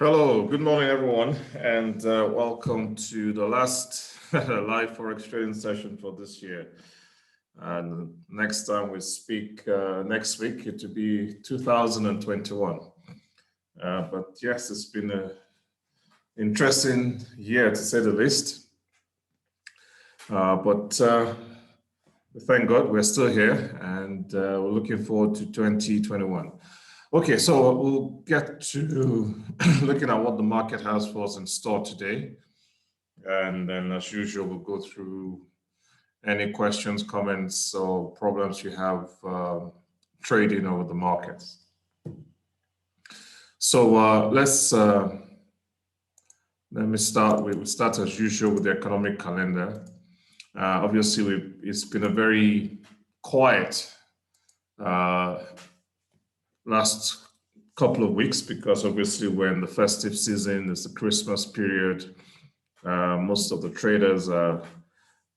Hello, good morning, everyone, and welcome to the last live Forex trading session for this year. And next time we speak next week, it will be 2021. But yes, it's been an interesting year to say the least. But thank God we're still here, and we're looking forward to 2021. Okay, so we'll get to looking at what the market has for us in store today. And then as usual, we'll go through any questions, comments, or problems you have trading over the markets. So let me start. We'll start as usual with the economic calendar. Obviously, it's been a very quiet last couple of weeks because obviously we're in the festive season. It's the Christmas period. Most of the traders are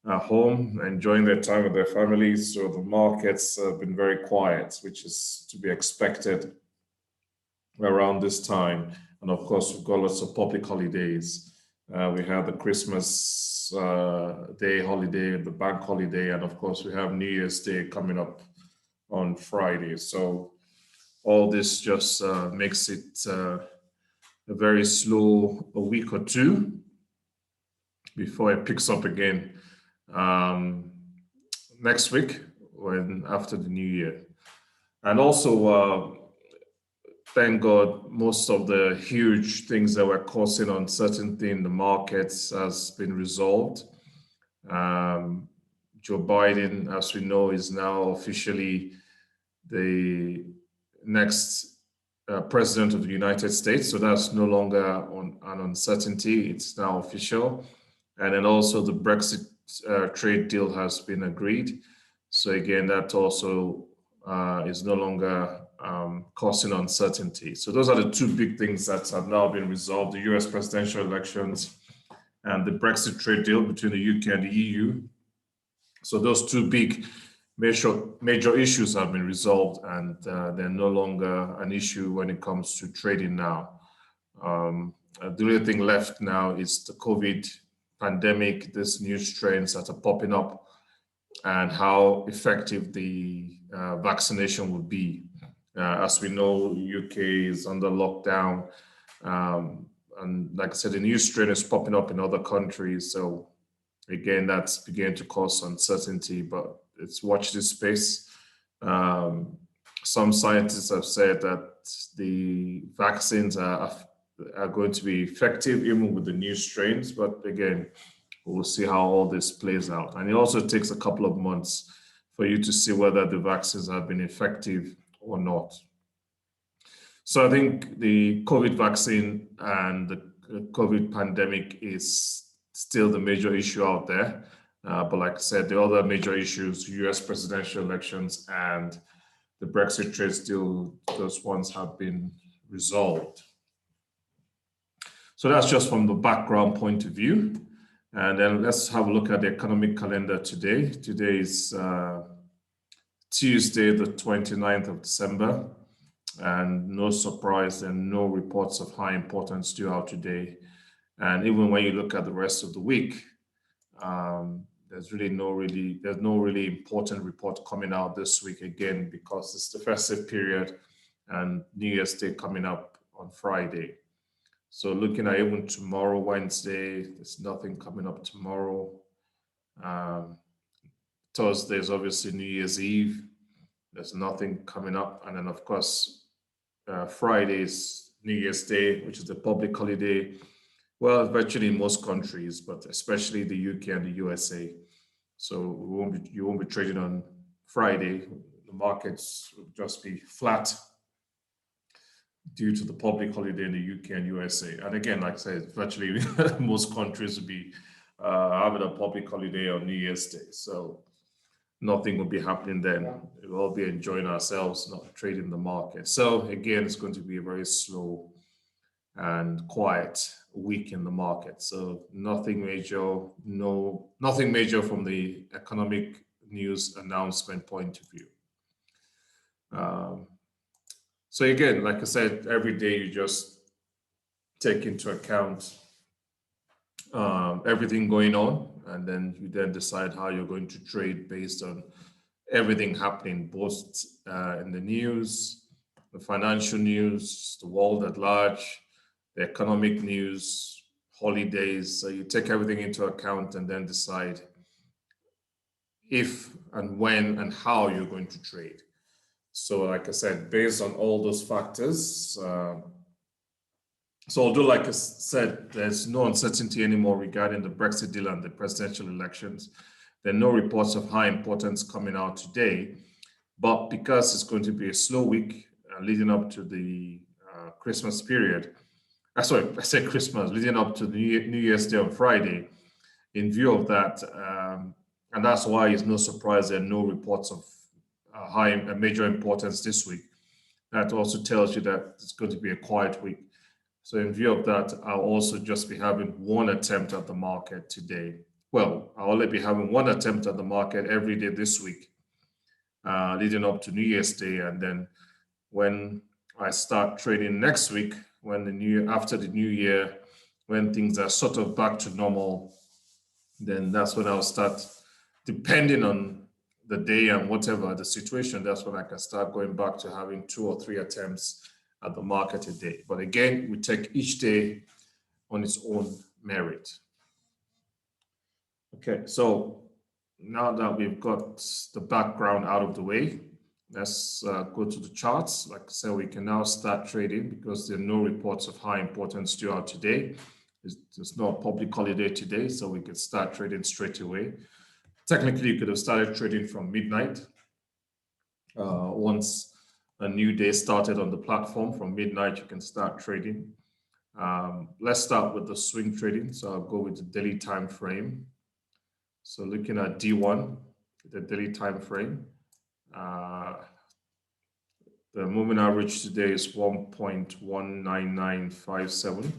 at home enjoying their time with their families, so the markets have been very quiet, which is to be expected around this time. And of course, we've got lots of public holidays. We have the Christmas Day holiday, the bank holiday, and of course we have New Year's Day coming up on Friday. So all this just makes it a very slow week or two before it picks up again next week after the new year. And also, thank God, most of the huge things that were causing uncertainty in the markets has been resolved. Joe Biden, as we know, is now officially the next president of the United States. So that's no longer an uncertainty. It's now official. And then also the Brexit trade deal has been agreed. So again, that also is no longer causing uncertainty. So those are the two big things that have now been resolved: the US presidential elections and the Brexit trade deal between the UK and the EU. So those two big major issues have been resolved, and they're no longer an issue when it comes to trading now. The only thing left now is the COVID pandemic, these new strains that are popping up, and how effective the vaccination will be. As we know, UK is under lockdown, and like I said, the new strain is popping up in other countries. So again, that's beginning to cause uncertainty, but it's watch this space. Some scientists have said that the vaccines are going to be effective even with the new strains, but again, we'll see how all this plays out. And it also takes a couple of months for you to see whether the vaccines have been effective or not. So I think the COVID vaccine and the COVID pandemic is still the major issue out there. But like I said, the other major issues, US presidential elections and the Brexit trade deal, those ones have been resolved. So that's just from the background point of view. And then let's have a look at the economic calendar today. Today is Tuesday, the 29th of December. And no surprise, there are no reports of high importance due out today. And even when you look at the rest of the week, there's no really important report coming out this week again, because it's the festive period and New Year's Day coming up on Friday. So looking at even tomorrow, Wednesday, there's nothing coming up tomorrow. Thursday is obviously New Year's Eve. There's nothing coming up. And then of course, Friday is New Year's Day, which is the public holiday. Well, virtually in most countries, but especially the UK and the USA. So you won't be trading on Friday. The markets will just be flat due to the public holiday in the UK and USA. And again, like I said, virtually most countries will be having a public holiday on New Year's Day. So nothing will be happening then. We'll all be enjoying ourselves, not trading the market. So again, it's going to be a very slow and quiet week in the market. So nothing major from the economic news announcement point of view. So again, like I said, every day you just take into account everything going on, and then you then decide how you're going to trade based on everything happening, both in the news, the financial news, the world at large, the economic news, holidays. So you take everything into account and then decide if and when and how you're going to trade. So like I said, based on all those factors, so although, like I said, there's no uncertainty anymore regarding the Brexit deal and the presidential elections, there are no reports of high importance coming out today. But because it's going to be a slow week leading up to the Christmas period, sorry, I said Christmas, leading up to the New Year's Day on Friday, in view of that, and that's why it's no surprise there are no reports of major importance this week. That also tells you that it's going to be a quiet week. So in view of that, I'll also just be having one attempt at the market today. Well, I'll only be having one attempt at the market every day this week, leading up to New Year's Day. And then when I start trading next week, after the new year, when things are sort of back to normal, then that's when I'll start, depending on the day and whatever the situation, that's when I can start going back to having 2 or 3 attempts at the market a day. But again, we take each day on its own merit. Okay, so now that we've got the background out of the way, let's go to the charts. Like I said, we can now start trading because there are no reports of high importance due out today. There's no public holiday today, so we could start trading straight away. Technically, you could have started trading from midnight. Once a new day started on the platform, from midnight, you can start trading. Let's start with the swing trading. So I'll go with the daily time frame. So looking at D1, the daily time frame, the moving average today is 1.19957.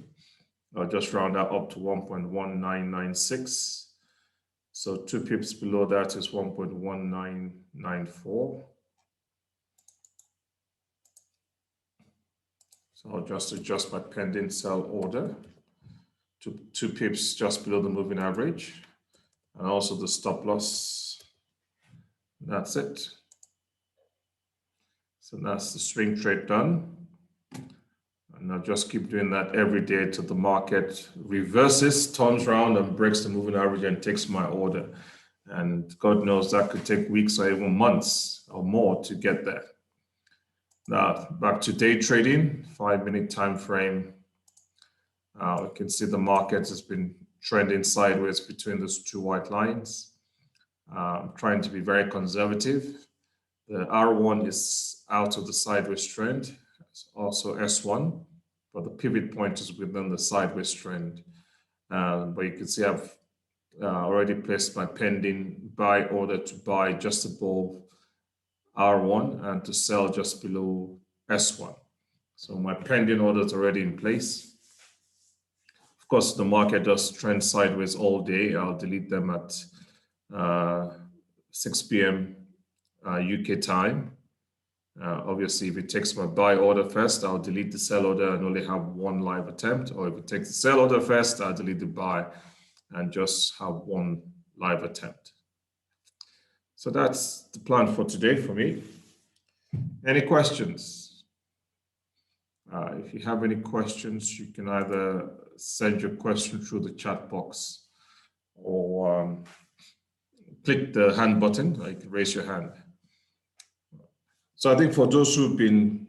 I'll just round that up to 1.1996. So 2 pips below that is 1.1994. So I'll just adjust my pending sell order to 2 pips just below the moving average, and also the stop loss. That's it. So that's the swing trade done. And I'll just keep doing that every day till the market reverses, turns around and breaks the moving average and takes my order. And God knows that could take weeks or even months or more to get there. Now, back to day trading, 5-minute time frame. We can see the market has been trending sideways between those 2 white lines. I'm trying to be very conservative. The R1 is out of the sideways trend. It's also S1, but the pivot point is within the sideways trend. But you can see I've already placed my pending buy order to buy just above R1 and to sell just below S1. So my pending order is already in place. Of course, the market does trend sideways all day. I'll delete them at 6 p.m. UK time. Obviously, if it takes my buy order first, I'll delete the sell order and only have 1 live attempt. Or if it takes the sell order first, I'll delete the buy and just have 1 live attempt. So that's the plan for today for me. Any questions? If you have any questions, you can either send your question through the chat box or click the hand button, or you can raise your hand. So I think for those who've been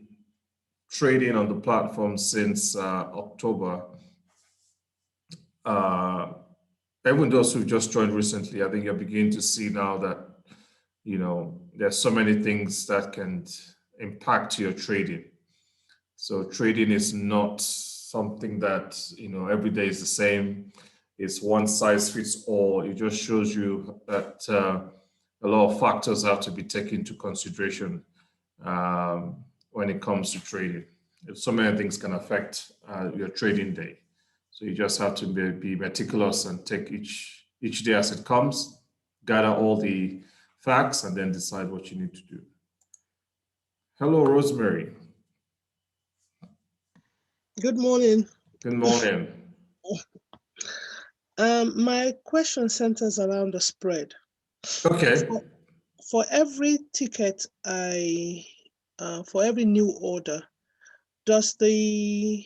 trading on the platform since October, even those who've just joined recently, I think you're beginning to see now that, you know, there's so many things that can impact your trading. So trading is not something that, you know, every day is the same. It's one size fits all. It just shows you that a lot of factors have to be taken into consideration when it comes to trading. So many things can affect your trading day. So you just have to be meticulous and take each day as it comes, gather all the facts, and then decide what you need to do. Hello, Rosemary. Good morning. Good morning. My question centers around the spread. Okay. For every ticket for every new order, does the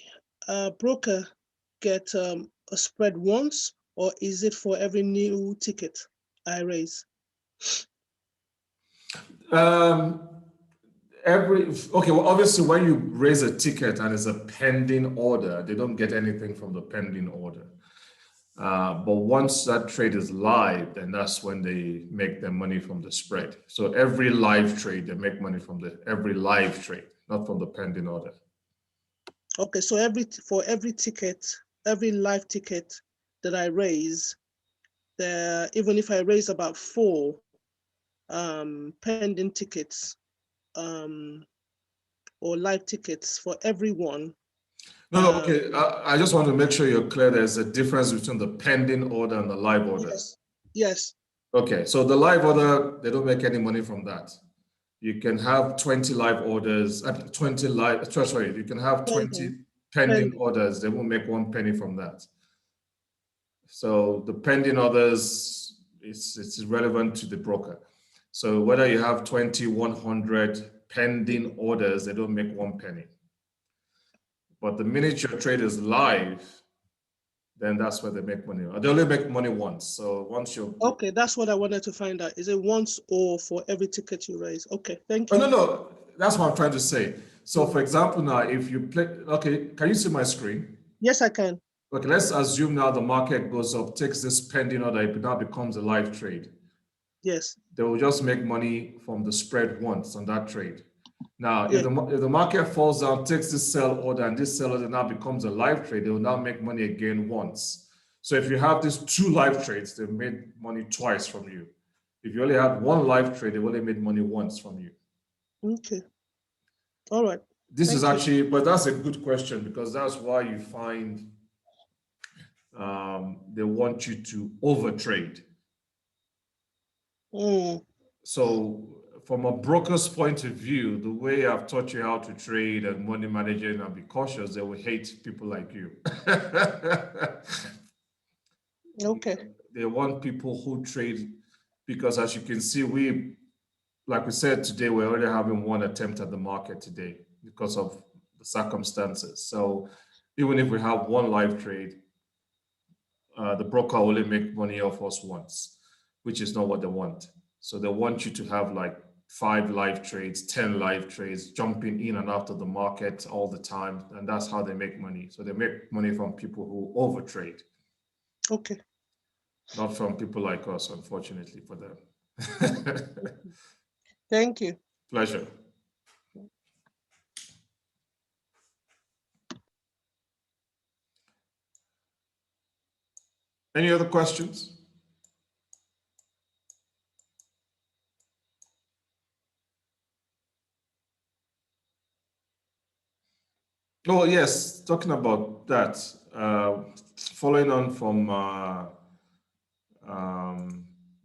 broker get a spread once, or is it for every new ticket I raise? Okay, well, obviously when you raise a ticket and it's a pending order, they don't get anything from the pending order. But once that trade is live, then that's when they make their money from the spread. So every live trade, they make money from every live trade, not from the pending order. Okay, so for every ticket, every live ticket that I raise, even if I raise about 4 pending tickets or live tickets, for everyone. No, okay. I just want to make sure you're clear. There's a difference between the pending order and the live order. Yes. Okay, so the live order, they don't make any money from that. You can have 20 live orders, 20 live, sorry, you can have 20 pending orders. They won't make 1 penny from that. So the pending orders, it's relevant to the broker. So whether you have 20, 100 pending orders, they don't make 1 penny. But the minute your trade is live, then that's where they make money. They only make money once. So once you Okay, that's what I wanted to find out. Is it once or for every ticket you raise? Okay, thank you. Oh, no, that's what I'm trying to say. So for example, now if you play, okay, can you see my screen? Yes, I can. Okay, let's assume now the market goes up, takes this pending order, it now becomes a live trade. Yes. They will just make money from the spread once on that trade. Now, if the market falls down, takes this sell order, and this sell order now becomes a live trade, they will now make money again once. So if you have these 2 live trades, they made money twice from you. If you only have 1 live trade, they only made money once from you. Okay. All right. This is actually, but that's a good question, because that's why you find they want you to overtrade. So from a broker's point of view, the way I've taught you how to trade and money managing and be cautious, they will hate people like you. Okay. They want people who trade, because as you can see, like we said today, we're already having 1 attempt at the market today because of the circumstances. So even if we have 1 live trade, the broker will only make money off us once, which is not what they want. So they want you to have like 5 live trades, 10 live trades, jumping in and out of the market all the time. And that's how they make money. So they make money from people who overtrade. Okay. Not from people like us, unfortunately for them. Thank you. Pleasure. Any other questions? Oh, yes, talking about that, following on from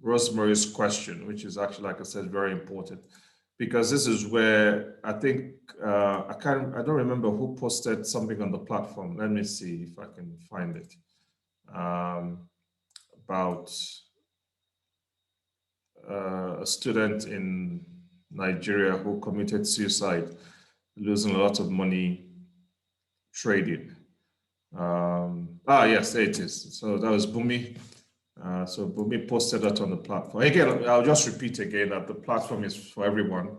Rosemary's question, which is actually, like I said, very important, because this is where I think, I don't remember who posted something on the platform. Let me see if I can find it, about a student in Nigeria who committed suicide, losing a lot of money trading. Yes, there it is. So that was Bumi. So Bumi posted that on the platform. Again, I'll just repeat again that the platform is for everyone.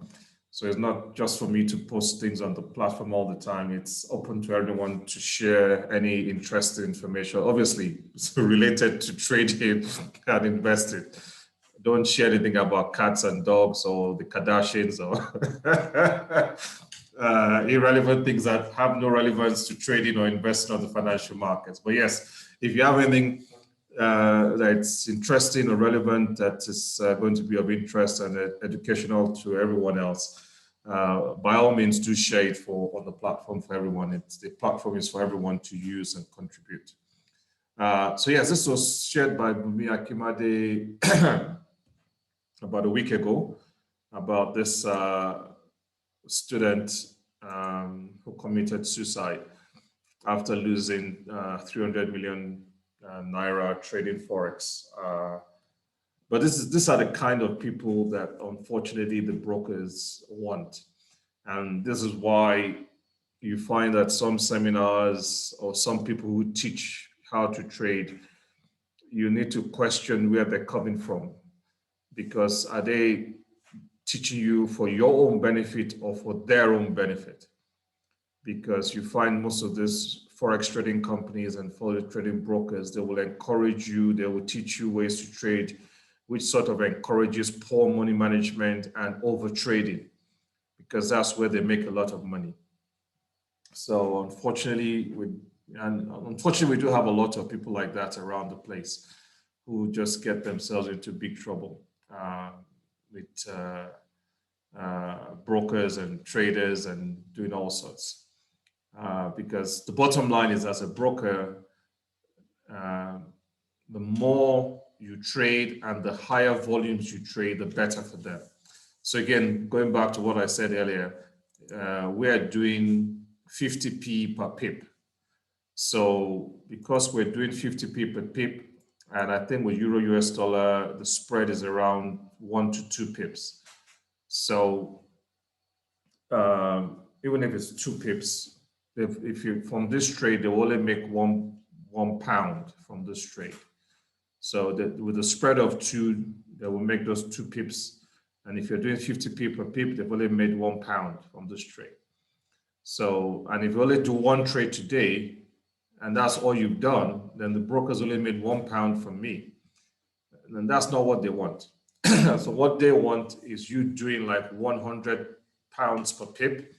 So it's not just for me to post things on the platform all the time. It's open to everyone to share any interesting information. Obviously, it's related to trading and investing. Don't share anything about cats and dogs or the Kardashians or irrelevant things that have no relevance to trading or investing on the financial markets. But yes, if you have anything that's interesting or relevant, that is going to be of interest and educational to everyone else, by all means, do share it on the platform for everyone. The platform is for everyone to use and contribute. So yes, this was shared by Bumi Akimade about a week ago, about this student who committed suicide. after losing 300 million naira trading Forex. But these are the kind of people that unfortunately the brokers want. And this is why you find that some seminars or some people who teach how to trade, you need to question where they're coming from. Because are they teaching you for your own benefit or for their own benefit? Because you find most of these Forex trading companies and Forex trading brokers, they will encourage you, they will teach you ways to trade, which sort of encourages poor money management and over trading, because that's where they make a lot of money. So unfortunately, we do have a lot of people like that around the place who just get themselves into big trouble with brokers and traders and doing all sorts. Because the bottom line is, as a broker, the more you trade and the higher volumes you trade, the better for them. So again, going back to what I said earlier, we are doing 50p per pip. So because we're doing 50p per pip, and I think with Euro US dollar, the spread is around 1 to 2 pips. So even if it's 2 pips, if you from this trade, they will only make one pound from this trade. So with a spread of 2, they will make those 2 pips. And if you're doing 50p per pip, they've only made 1 pound from this trade. So, and if you only do 1 trade today, and that's all you've done, then the brokers only made 1 pound from me. And that's not what they want. So what they want is you doing like 100 pounds per pip.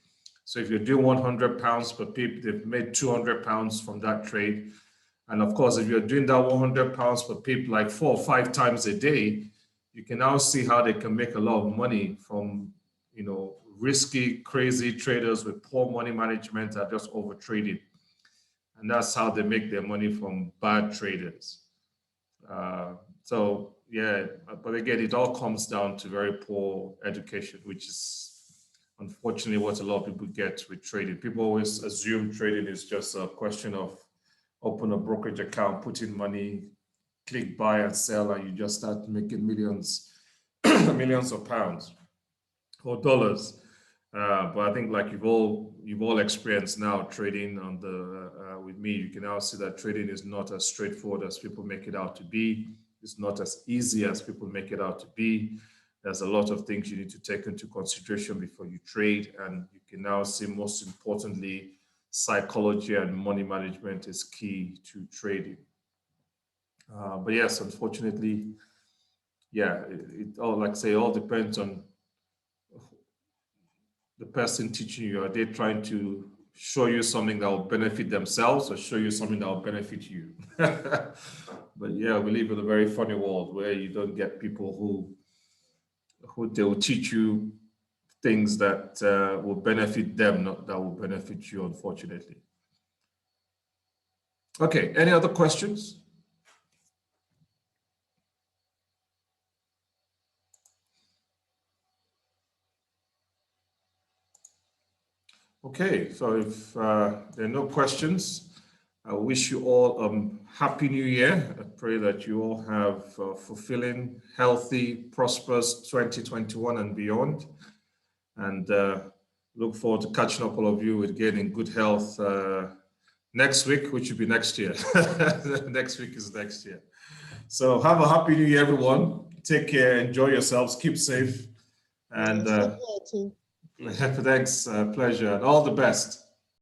So if you're doing 100 pounds per pip, they've made 200 pounds from that trade. And of course, if you're doing that 100 pounds per pip like 4 or 5 times a day, you can now see how they can make a lot of money from, you know, risky, crazy traders with poor money management are just over trading. And that's how they make their money from bad traders. So yeah, but again, it all comes down to very poor education, which is unfortunately what a lot of people get with trading. People always assume trading is just a question of open a brokerage account, put in money, click buy and sell, and you just start making millions, millions of pounds or dollars. But I think like you've all experienced now trading on the with me, you can now see that trading is not as straightforward as people make it out to be. It's not as easy as people make it out to be. There's a lot of things you need to take into consideration before you trade, and you can now see, most importantly, psychology and money management is key to trading. But yes, unfortunately, yeah, it all, like I say, all depends on the person teaching you. Are they trying to show you something that will benefit themselves or show you something that will benefit you? But yeah, we live in a very funny world where you don't get people who they will teach you things that will benefit them, not that will benefit you, unfortunately. Okay, any other questions? Okay, so if there are no questions, I wish you all a happy new year. I pray that you all have fulfilling, healthy, prosperous 2021 and beyond. And look forward to catching up all of you again in good health next week, which will be next year. Next week is next year. So have a happy new year, everyone. Take care, enjoy yourselves, keep safe. And thanks, pleasure, and all the best.